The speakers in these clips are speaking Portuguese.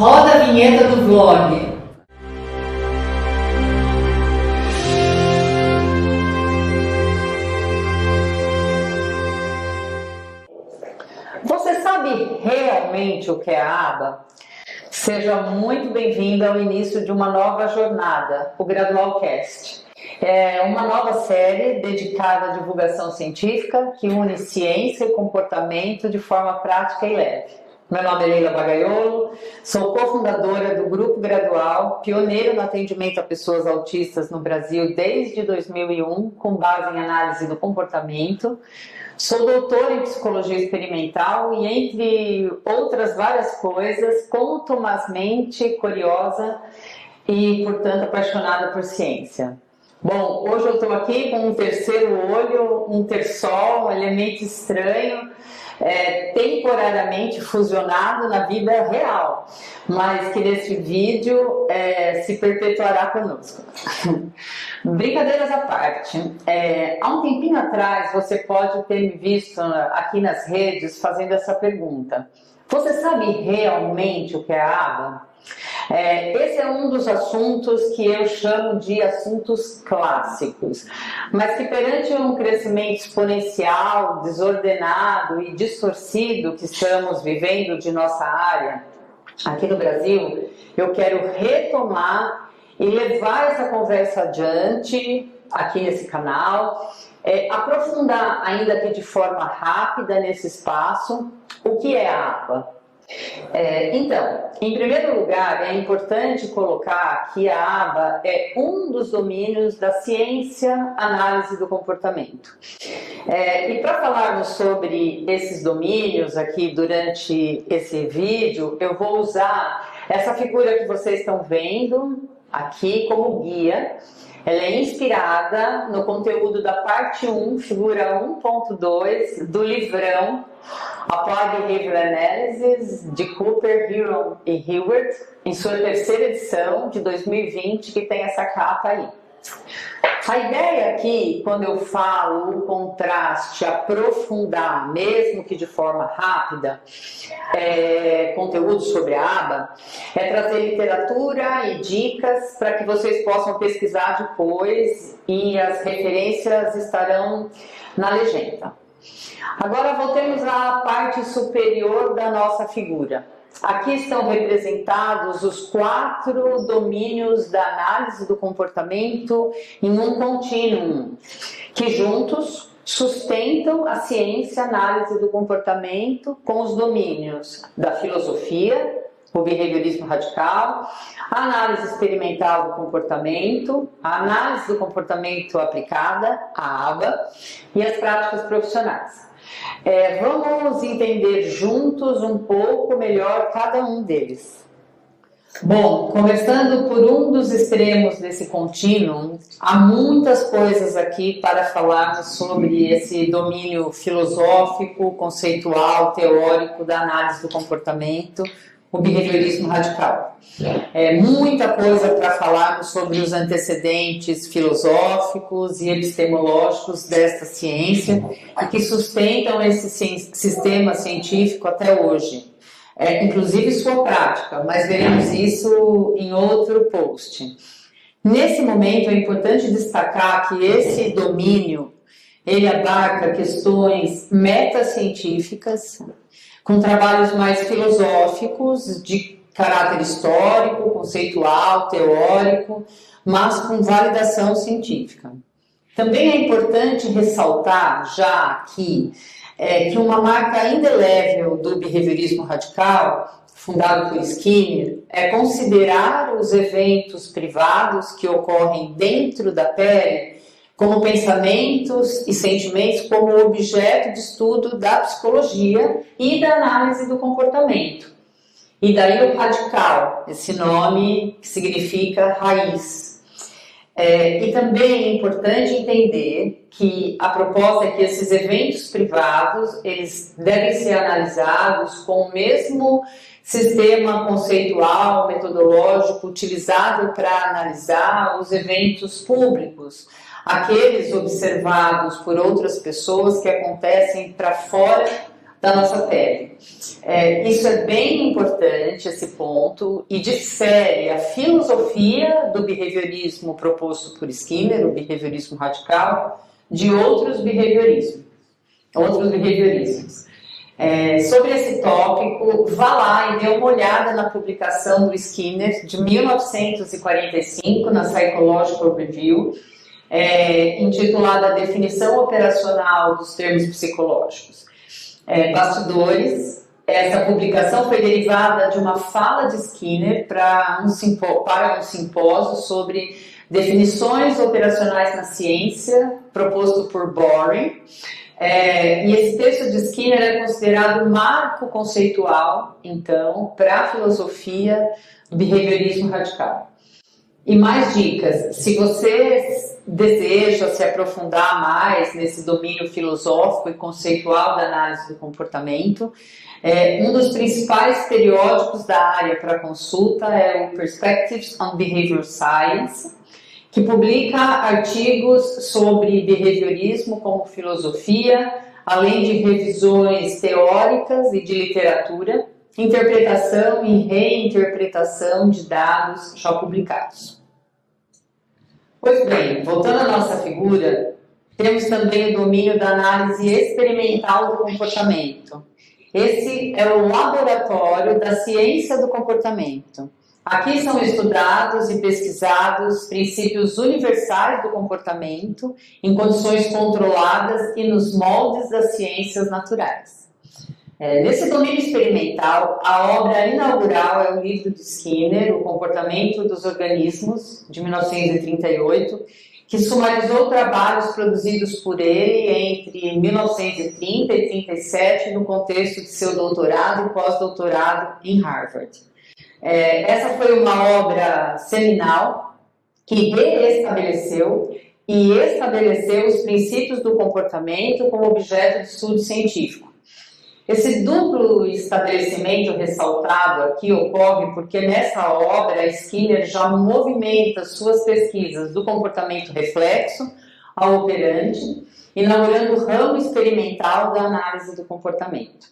Roda a vinheta do vlog. Você sabe realmente o que é a aba? Seja muito bem-vindo ao início de uma nova jornada, o GradualCast. É uma nova série dedicada à divulgação científica que une ciência e comportamento de forma prática e leve. Meu nome é Leila Bagaiolo, sou cofundadora do Grupo Gradual, pioneiro no atendimento a pessoas autistas no Brasil desde 2001, com base em análise do comportamento. Sou doutora em psicologia experimental e, entre outras várias coisas, contumazmente curiosa e, portanto, apaixonada por ciência. Bom, hoje eu estou aqui com um terceiro olho, um terçol, um elemento estranho, temporariamente fusionado na vida real, mas que neste vídeo se perpetuará conosco. Brincadeiras à parte, há um tempinho atrás você pode ter me visto aqui nas redes fazendo essa pergunta: você sabe realmente o que é a aba? Esse é um dos assuntos que eu chamo de assuntos clássicos, mas que perante um crescimento exponencial, desordenado e distorcido que estamos vivendo de nossa área aqui no Brasil, eu quero retomar e levar essa conversa adiante aqui nesse canal, aprofundar ainda que de forma rápida nesse espaço o que é a aba. Então, em primeiro lugar, é importante colocar que a aba é um dos domínios da ciência análise do comportamento. E para falarmos sobre esses domínios aqui durante esse vídeo, eu vou usar essa figura que vocês estão vendo aqui como guia. Ela é inspirada no conteúdo da parte 1, figura 1.2 do livrão Applied Behavioral Analysis de Cooper, Huron e Hilbert, em sua terceira edição de 2020, que tem essa capa aí. A ideia aqui, quando eu falo o contraste, aprofundar, mesmo que de forma rápida, conteúdo sobre a aba, é trazer literatura e dicas para que vocês possam pesquisar depois e as referências estarão na legenda. Agora voltemos à parte superior da nossa figura. Aqui estão representados os 4 domínios da análise do comportamento em um contínuo, que juntos sustentam a ciência análise do comportamento com os domínios da filosofia, o behaviorismo radical, a análise experimental do comportamento, a análise do comportamento aplicada, a aba, e as práticas profissionais. Vamos entender juntos um pouco melhor cada um deles. Bom, conversando por um dos extremos desse contínuo, há muitas coisas aqui para falarmos sobre esse domínio filosófico, conceitual, teórico da análise do comportamento, o behaviorismo radical. Muita coisa para falarmos sobre os antecedentes filosóficos e epistemológicos desta ciência e que sustentam esse sistema científico até hoje, inclusive sua prática, mas veremos isso em outro post. Nesse momento é importante destacar que esse domínio ele abarca questões metacientíficas, com trabalhos mais filosóficos, de caráter histórico, conceitual, teórico, mas com validação científica. Também é importante ressaltar já aqui que uma marca indelével do behaviorismo radical, fundado por Skinner, é considerar os eventos privados que ocorrem dentro da pele como pensamentos e sentimentos como objeto de estudo da psicologia e da análise do comportamento. E daí o radical, esse nome que significa raiz. E também é importante entender que a proposta é que esses eventos privados eles devem ser analisados com o mesmo sistema conceitual, metodológico utilizado para analisar os eventos públicos, aqueles observados por outras pessoas que acontecem para fora da nossa pele. Isso é bem importante, esse ponto, e difere a filosofia do behaviorismo proposto por Skinner, o behaviorismo radical, de outros behaviorismos. Sobre esse tópico, vá lá e dê uma olhada na publicação do Skinner de 1945, na Psychological Review, intitulada Definição Operacional dos Termos Psicológicos. Bastidores, essa publicação foi derivada de uma fala de Skinner para um simpósio sobre definições operacionais na ciência, proposto por Boring. E esse texto de Skinner é considerado um marco conceitual, então, para a filosofia do behaviorismo radical. E mais dicas, se você deseja se aprofundar mais nesse domínio filosófico e conceitual da análise do comportamento, um dos principais periódicos da área para consulta é o Perspectives on Behavioral Science, que publica artigos sobre behaviorismo como filosofia, além de revisões teóricas e de literatura, interpretação e reinterpretação de dados já publicados. Pois bem, voltando à nossa figura, temos também o domínio da análise experimental do comportamento. Esse é o laboratório da ciência do comportamento. Aqui são estudados e pesquisados princípios universais do comportamento em condições controladas e nos moldes das ciências naturais. Nesse domínio experimental, a obra inaugural é o livro de Skinner, O Comportamento dos Organismos, de 1938, que sumarizou trabalhos produzidos por ele entre 1930 e 1937 no contexto de seu doutorado e pós-doutorado em Harvard. Essa foi uma obra seminal que reestabeleceu e estabeleceu os princípios do comportamento como objeto de estudo científico. Esse duplo estabelecimento ressaltado aqui ocorre porque nessa obra Skinner já movimenta suas pesquisas do comportamento reflexo ao operante, inaugurando o ramo experimental da análise do comportamento.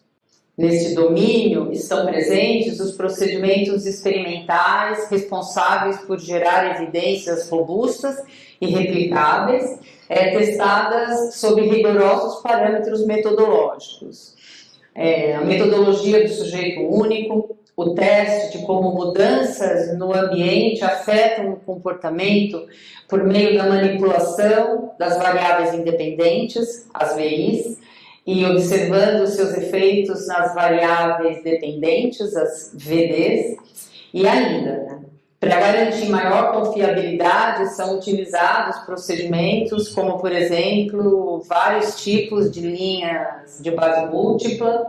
Neste domínio estão presentes os procedimentos experimentais responsáveis por gerar evidências robustas e replicáveis, testadas sob rigorosos parâmetros metodológicos. A metodologia do sujeito único, o teste de como mudanças no ambiente afetam o comportamento por meio da manipulação das variáveis independentes, as VIs, e observando seus efeitos nas variáveis dependentes, as VDs, e ainda, para garantir maior confiabilidade, são utilizados procedimentos como, por exemplo, vários tipos de linhas de base múltipla,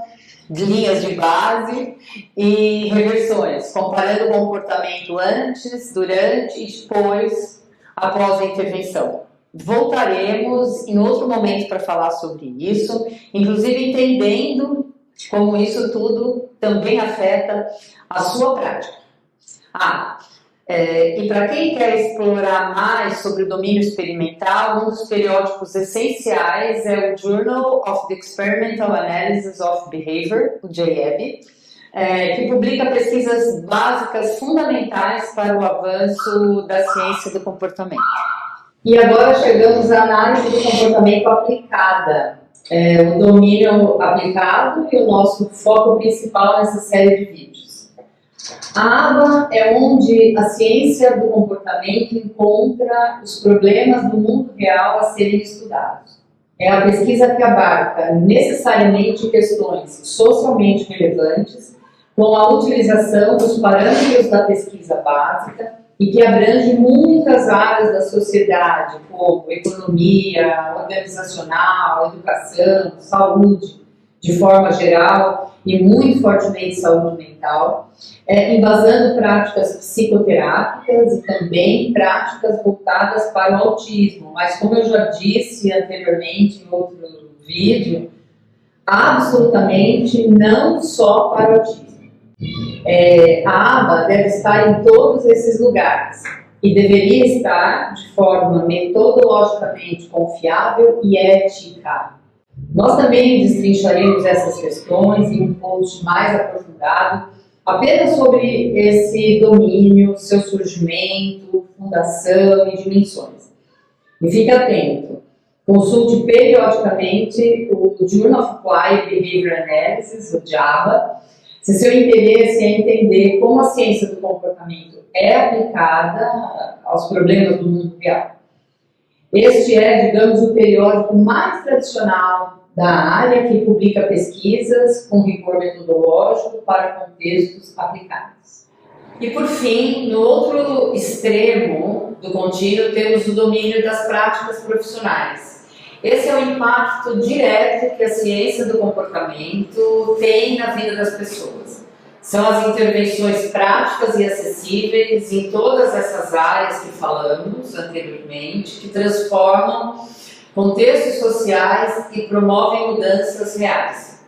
de linhas de base e reversões, comparando o comportamento antes, durante e depois, após a intervenção. Voltaremos em outro momento para falar sobre isso, inclusive entendendo como isso tudo também afeta a sua prática. E para quem quer explorar mais sobre o domínio experimental, um dos periódicos essenciais é o Journal of the Experimental Analysis of Behavior, o JEB, que publica pesquisas básicas fundamentais para o avanço da ciência do comportamento. E agora chegamos à análise do comportamento aplicada, o domínio aplicado e o nosso foco principal nessa série de vídeos. A aba é onde a ciência do comportamento encontra os problemas do mundo real a serem estudados. É a pesquisa que abarca necessariamente questões socialmente relevantes, com a utilização dos parâmetros da pesquisa básica e que abrange muitas áreas da sociedade, como economia, organizacional, educação, saúde, de forma geral, e muito fortemente saúde mental, embasando práticas psicoterápicas e também práticas voltadas para o autismo. Mas como eu já disse anteriormente em outro vídeo, absolutamente não só para o autismo. A aba deve estar em todos esses lugares e deveria estar de forma metodologicamente confiável e ética. Nós também destrincharemos essas questões em um post mais aprofundado, apenas sobre esse domínio, seu surgimento, fundação e dimensões. E fique atento, consulte periodicamente o Journal of Applied Behavior Analysis, o JABA, se seu interesse é entender como a ciência do comportamento é aplicada aos problemas do mundo real. Este é, digamos, o periódico mais tradicional da área que publica pesquisas com rigor metodológico para contextos aplicados. E por fim, no outro extremo do contínuo, temos o domínio das práticas profissionais. Esse é o impacto direto que a ciência do comportamento tem na vida das pessoas. São as intervenções práticas e acessíveis em todas essas áreas que falamos anteriormente, que transformam contextos sociais e promovem mudanças reais.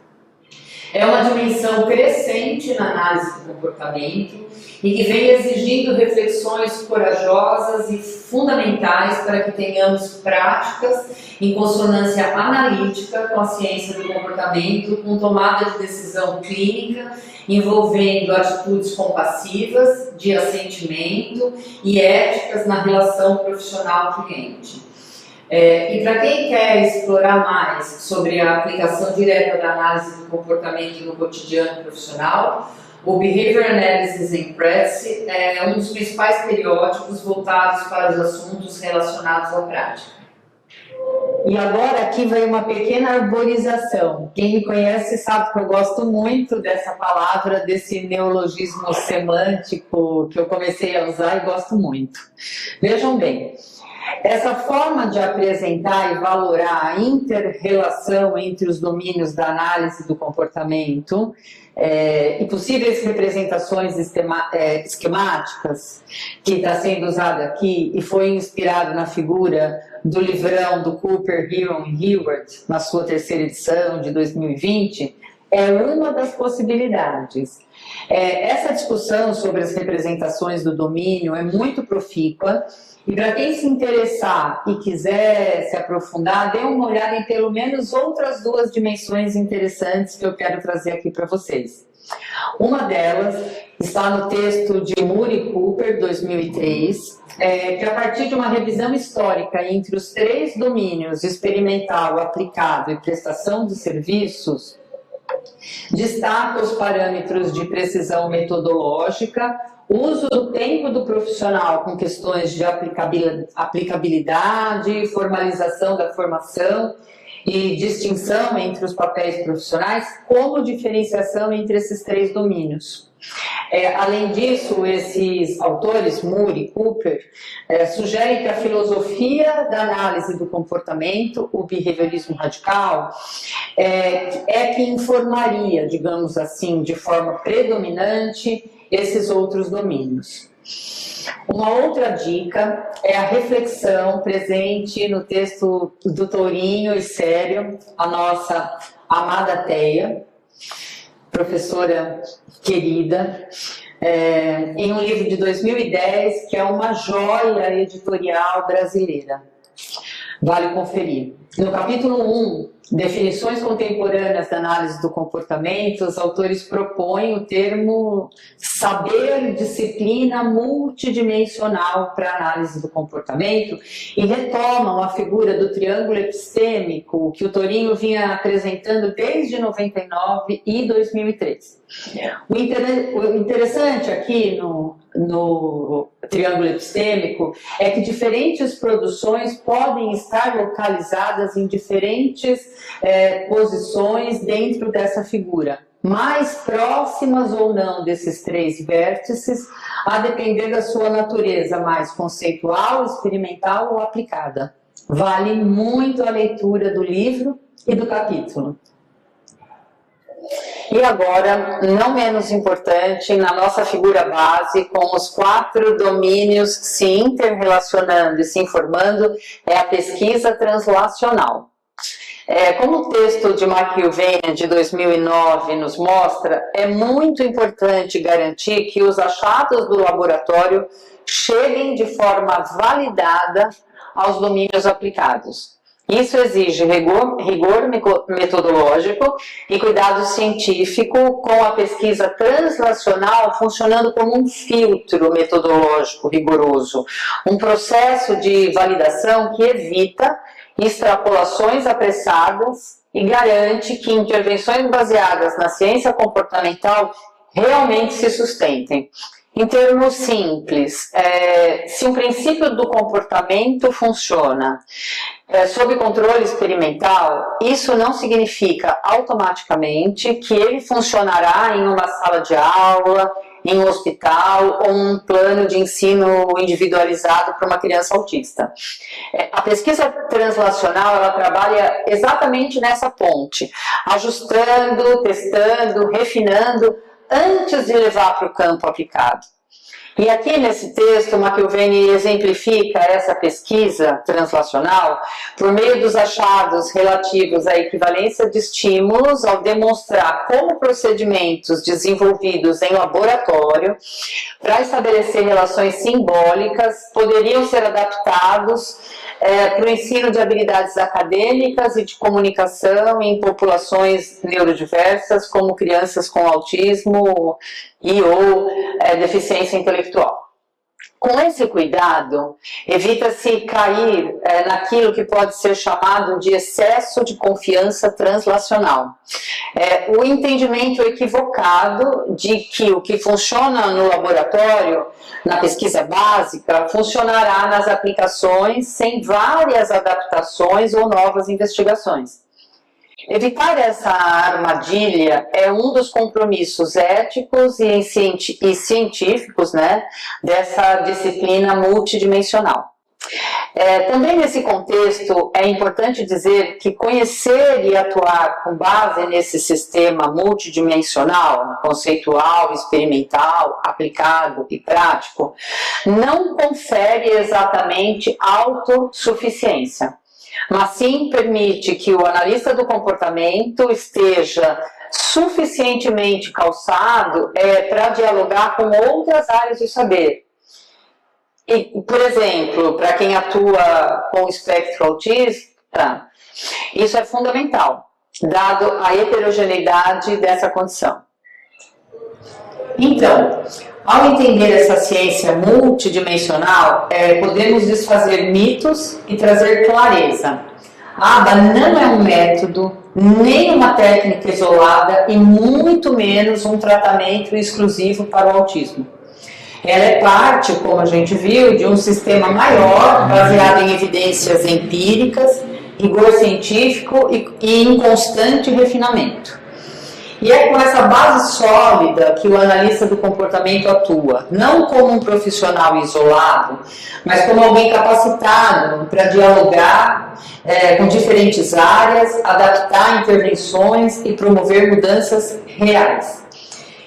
É uma dimensão crescente na análise do comportamento e que vem exigindo reflexões corajosas e fundamentais para que tenhamos práticas em consonância analítica com a ciência do comportamento, com tomada de decisão clínica, envolvendo atitudes compassivas, de assentimento e éticas na relação profissional-cliente. E para quem quer explorar mais sobre a aplicação direta da análise do comportamento no cotidiano profissional, o Behavior Analysis in Practice é um dos principais periódicos voltados para os assuntos relacionados à prática. E agora aqui vai uma pequena arborização. Quem me conhece sabe que eu gosto muito dessa palavra, desse neologismo semântico que eu comecei a usar e gosto muito. Vejam bem, essa forma de apresentar e valorar a inter-relação entre os domínios da análise do comportamento e possíveis representações esquemáticas que está sendo usada aqui e foi inspirado na figura do livrão do Cooper, Heron e Hayward, na sua terceira edição de 2020, é uma das possibilidades. Essa discussão sobre as representações do domínio é muito profícua e para quem se interessar e quiser se aprofundar, dê uma olhada em pelo menos outras duas dimensões interessantes que eu quero trazer aqui para vocês. Uma delas está no texto de Moore e Cooper, 2003, que a partir de uma revisão histórica entre os três domínios, experimental, aplicado e prestação de serviços, destaca os parâmetros de precisão metodológica, uso do tempo do profissional com questões de aplicabilidade, formalização da formação e distinção entre os papéis profissionais, como diferenciação entre esses três domínios. Além disso, esses autores, Moore e Cooper, sugerem que a filosofia da análise do comportamento, o behaviorismo radical, que informaria, digamos assim, de forma predominante esses outros domínios. Uma outra dica é a reflexão presente no texto do Tourinho e Sério, a nossa amada Teia, professora querida, em um livro de 2010, que é uma joia editorial brasileira. Vale conferir. No capítulo 1, Definições Contemporâneas da Análise do Comportamento, os autores propõem o termo saber disciplina multidimensional para a análise do comportamento e retomam a figura do triângulo epistêmico que o Tourinho vinha apresentando desde 99 e 2003. O interessante aqui no triângulo epistêmico é que diferentes produções podem estar localizadas em diferentes posições dentro dessa figura, mais próximas ou não desses três vértices, a depender da sua natureza mais conceitual, experimental ou aplicada. Vale muito a leitura do livro e do capítulo. E agora, não menos importante, na nossa figura base, com os 4 domínios se interrelacionando e se informando, é a pesquisa translacional. Como o texto de McIlvaine de 2009 nos mostra, é muito importante garantir que os achados do laboratório cheguem de forma validada aos domínios aplicados. Isso exige rigor metodológico e cuidado científico, com a pesquisa translacional funcionando como um filtro metodológico rigoroso, um processo de validação que evita extrapolações apressadas e garante que intervenções baseadas na ciência comportamental realmente se sustentem. Em termos simples, se um princípio do comportamento funciona sob controle experimental, isso não significa automaticamente que ele funcionará em uma sala de aula, em um hospital ou um plano de ensino individualizado para uma criança autista. A pesquisa translacional, ela trabalha exatamente nessa ponte, ajustando, testando, refinando, antes de levar para o campo aplicado. E aqui nesse texto, McIlvaine exemplifica essa pesquisa translacional por meio dos achados relativos à equivalência de estímulos, ao demonstrar como procedimentos desenvolvidos em laboratório para estabelecer relações simbólicas poderiam ser adaptados para o ensino de habilidades acadêmicas e de comunicação em populações neurodiversas, como crianças com autismo ou deficiência intelectual. Com esse cuidado, evita-se cair naquilo que pode ser chamado de excesso de confiança translacional. O entendimento equivocado de que o que funciona no laboratório, na pesquisa básica, funcionará nas aplicações sem várias adaptações ou novas investigações. Evitar essa armadilha é um dos compromissos éticos e científicos, né, dessa disciplina multidimensional. Também nesse contexto é importante dizer que conhecer e atuar com base nesse sistema multidimensional, conceitual, experimental, aplicado e prático, não confere exatamente autossuficiência, mas sim permite que o analista do comportamento esteja suficientemente calçado para dialogar com outras áreas do saber. E, por exemplo, para quem atua com espectro autista, isso é fundamental, dado a heterogeneidade dessa condição. Então, ao entender essa ciência multidimensional, podemos desfazer mitos e trazer clareza. A ABA não é um método, nem uma técnica isolada e muito menos um tratamento exclusivo para o autismo. Ela é parte, como a gente viu, de um sistema maior, baseado em evidências empíricas, rigor científico e em constante refinamento. E é com essa base sólida que o analista do comportamento atua, não como um profissional isolado, mas como alguém capacitado para dialogar com diferentes áreas, adaptar intervenções e promover mudanças reais.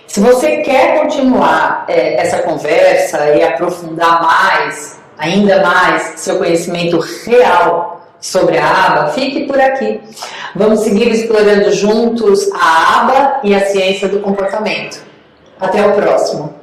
Se você quer continuar essa conversa e aprofundar ainda mais, seu conhecimento real sobre a ABA, fique por aqui. Vamos seguir explorando juntos a ABA e a ciência do comportamento. Até o próximo.